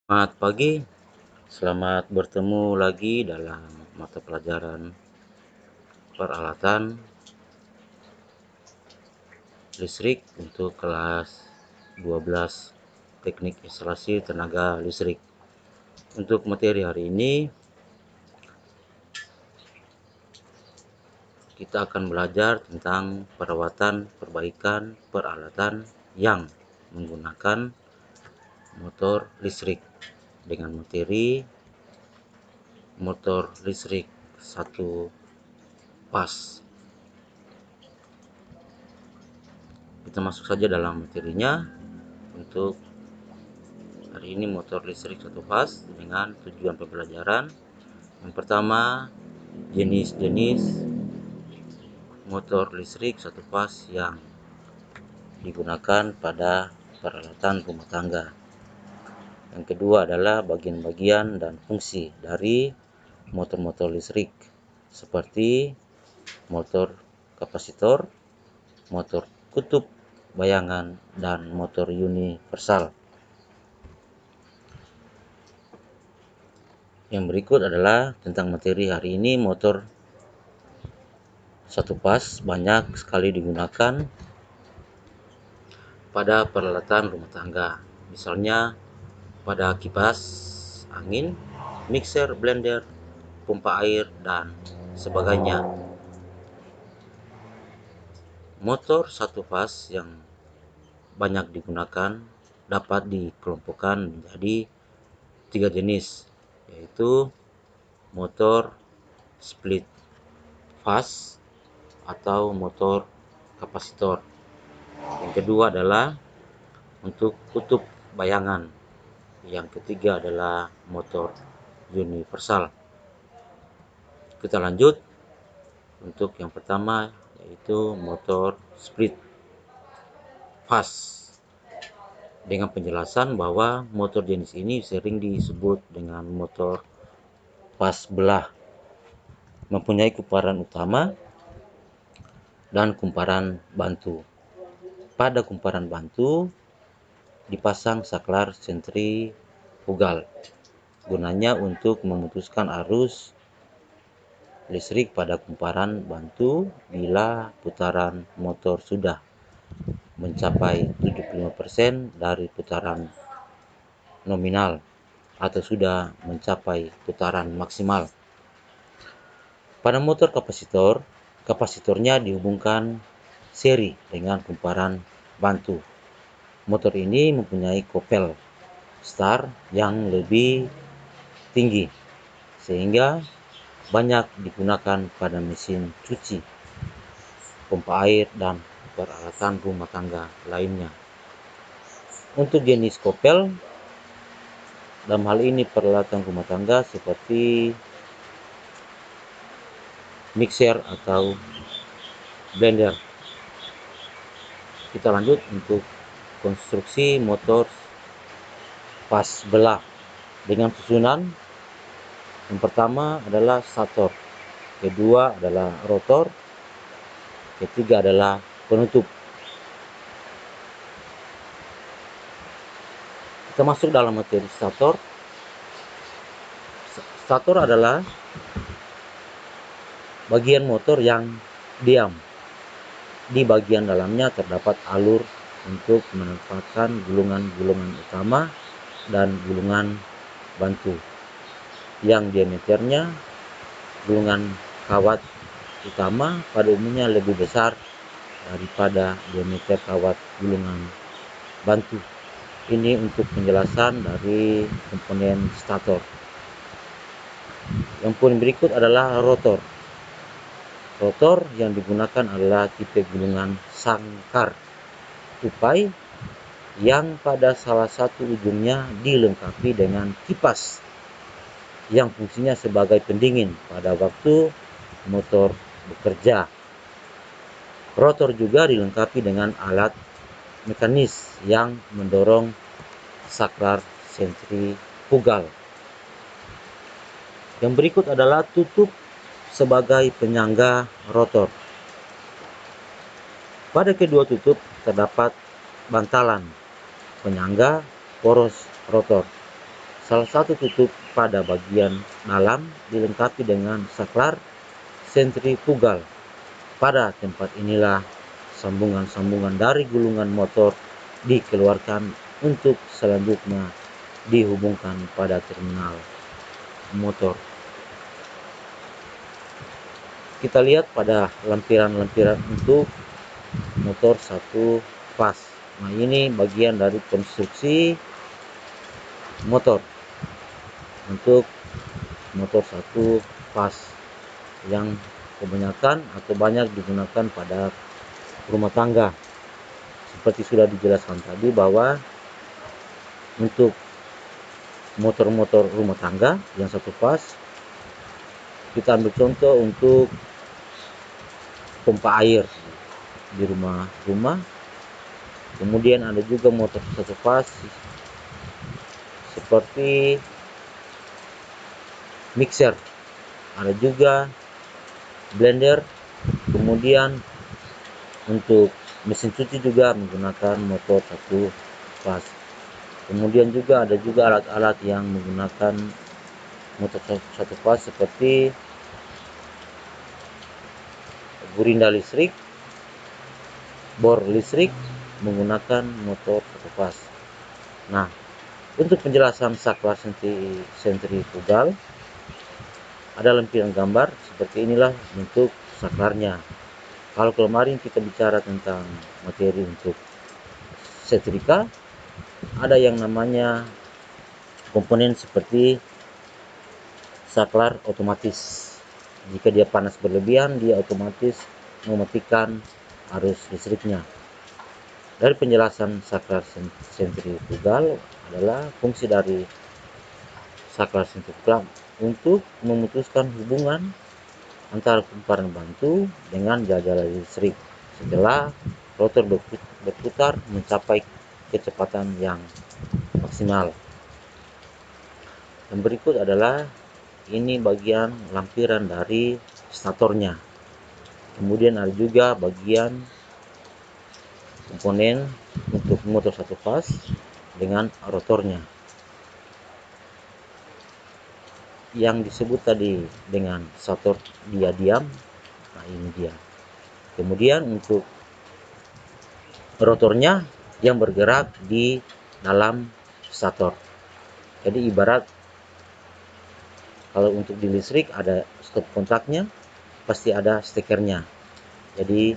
Selamat pagi, selamat bertemu lagi dalam mata pelajaran peralatan listrik untuk kelas 12 Teknik Instalasi Tenaga Listrik. Untuk materi hari ini, kita akan belajar tentang perawatan perbaikan peralatan yang menggunakan motor listrik dengan materi motor listrik satu pas. Kita masuk saja dalam materinya. Untuk hari ini motor listrik satu fas dengan tujuan pembelajaran. Yang pertama, jenis-jenis motor listrik satu fas yang digunakan pada peralatan rumah tangga. Yang kedua adalah bagian-bagian dan fungsi dari motor-motor listrik seperti motor kapasitor, motor kutub bayangan, dan motor universal. Yang berikut adalah tentang materi hari ini. Motor satu pas banyak sekali digunakan pada peralatan rumah tangga, misalnya pada kipas angin, mixer, blender, pompa air, dan sebagainya. Motor satu pas yang banyak digunakan dapat dikelompokkan menjadi 3 jenis, yaitu motor split fas atau motor kapasitor. Yang kedua adalah untuk kutub bayangan. Yang ketiga adalah motor universal. Kita lanjut untuk yang pertama, yaitu motor split fas, dengan penjelasan bahwa motor jenis ini sering disebut dengan motor pas belah, mempunyai kumparan utama dan kumparan bantu. Pada kumparan bantu dipasang saklar sentrifugal, gunanya untuk memutuskan arus listrik pada kumparan bantu bila putaran motor sudah mencapai 75% dari putaran nominal atau sudah mencapai putaran maksimal. Pada motor kapasitor, kapasitornya dihubungkan seri dengan kumparan bantu. Motor ini mempunyai kopel star yang lebih tinggi, sehingga banyak digunakan pada mesin cuci, pompa air, dan peralatan rumah tangga lainnya. Untuk jenis kopel, dalam hal ini peralatan rumah tangga seperti mixer atau blender. Kita lanjut untuk konstruksi motor pas belah dengan susunan. Yang pertama adalah stator, kedua adalah rotor, ketiga adalah penutup. Kita masuk dalam materi stator. Stator adalah bagian motor yang diam. Di bagian dalamnya terdapat alur untuk menempatkan gulungan-gulungan utama dan gulungan bantu, yang diameternya gulungan kawat utama pada umumnya lebih besar daripada diameter kawat gulungan bantu. Ini untuk penjelasan dari komponen stator. Yang poin berikut adalah rotor. Rotor yang digunakan adalah tipe gulungan sangkar tupai yang pada salah satu ujungnya dilengkapi dengan kipas yang fungsinya sebagai pendingin pada waktu motor bekerja. Rotor juga dilengkapi dengan alat mekanis yang mendorong saklar sentrifugal. Yang berikut adalah tutup sebagai penyangga rotor. Pada kedua tutup terdapat bantalan penyangga poros rotor, Salah satu tutup pada bagian dalam dilengkapi dengan saklar sentrifugal. Pada tempat inilah sambungan-sambungan dari gulungan motor dikeluarkan untuk selanjutnya dihubungkan pada terminal motor. Kita lihat pada lampiran-lampiran untuk motor satu fas. Nah, ini bagian dari konstruksi motor untuk motor satu fas yang kebanyakan atau banyak digunakan pada rumah tangga. Seperti sudah dijelaskan tadi bahwa untuk motor-motor rumah tangga yang satu fas, kita ambil contoh untuk pompa air di rumah-rumah. Kemudian ada juga motor satu fas seperti mixer, ada juga blender. Kemudian untuk mesin cuci juga menggunakan motor satu fas. Kemudian juga ada juga alat-alat yang menggunakan motor satu fas seperti gurinda listrik, bor listrik menggunakan motor satu fas. Nah, untuk penjelasan saklar sentrifugal, ada lampiran gambar seperti inilah bentuk saklarnya. Kalau kemarin kita bicara tentang materi untuk setrika, ada yang namanya komponen seperti saklar otomatis. Jika dia panas berlebihan, dia otomatis mematikan arus listriknya. Dari penjelasan saklar sentrifugal adalah fungsi dari saklar sentrifugal untuk memutuskan hubungan antara kumparan bantu dengan jala-jala listrik setelah rotor berputar mencapai kecepatan yang maksimal. Yang berikut adalah ini bagian lampiran dari statornya. Kemudian ada juga bagian komponen untuk motor satu fas dengan rotornya yang disebut tadi dengan stator dia diam. Nah, ini dia. Kemudian untuk rotornya yang bergerak di dalam stator. Jadi ibarat kalau untuk di listrik ada stop kontaknya, pasti ada stekernya. Jadi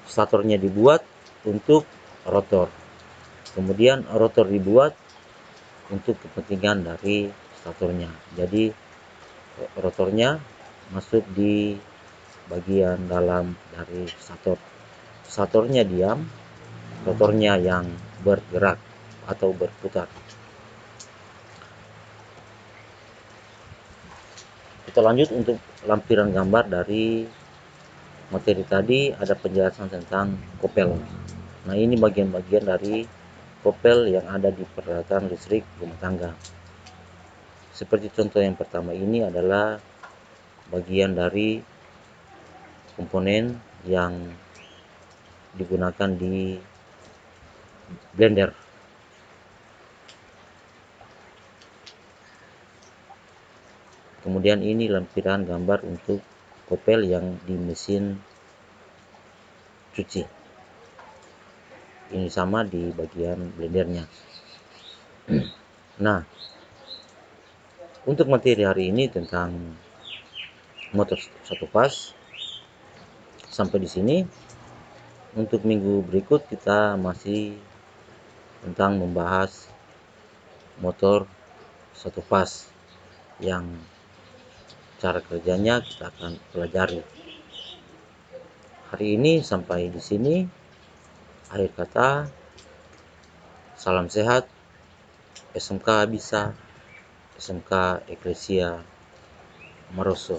statornya dibuat untuk rotor, kemudian rotor dibuat untuk kepentingan dari statornya. Jadi rotornya masuk di bagian dalam dari stator. Statornya diam, rotornya yang bergerak atau berputar. Kita lanjut untuk lampiran gambar dari materi tadi, ada penjelasan tentang kopel. Nah, ini bagian-bagian dari kopel yang ada di peralatan listrik rumah tangga. Seperti contoh yang pertama ini adalah bagian dari komponen yang digunakan di blender. Kemudian ini lampiran gambar untuk kopel yang di mesin cuci. Ini sama di bagian blendernya. Nah, untuk materi hari ini tentang motor satu fas sampai di sini. Untuk minggu berikut kita masih tentang membahas motor satu fas yang cara kerjanya kita akan pelajari. Hari ini sampai di sini. Akhir kata, salam sehat, SMK bisa, SMK Eklesia Maroso.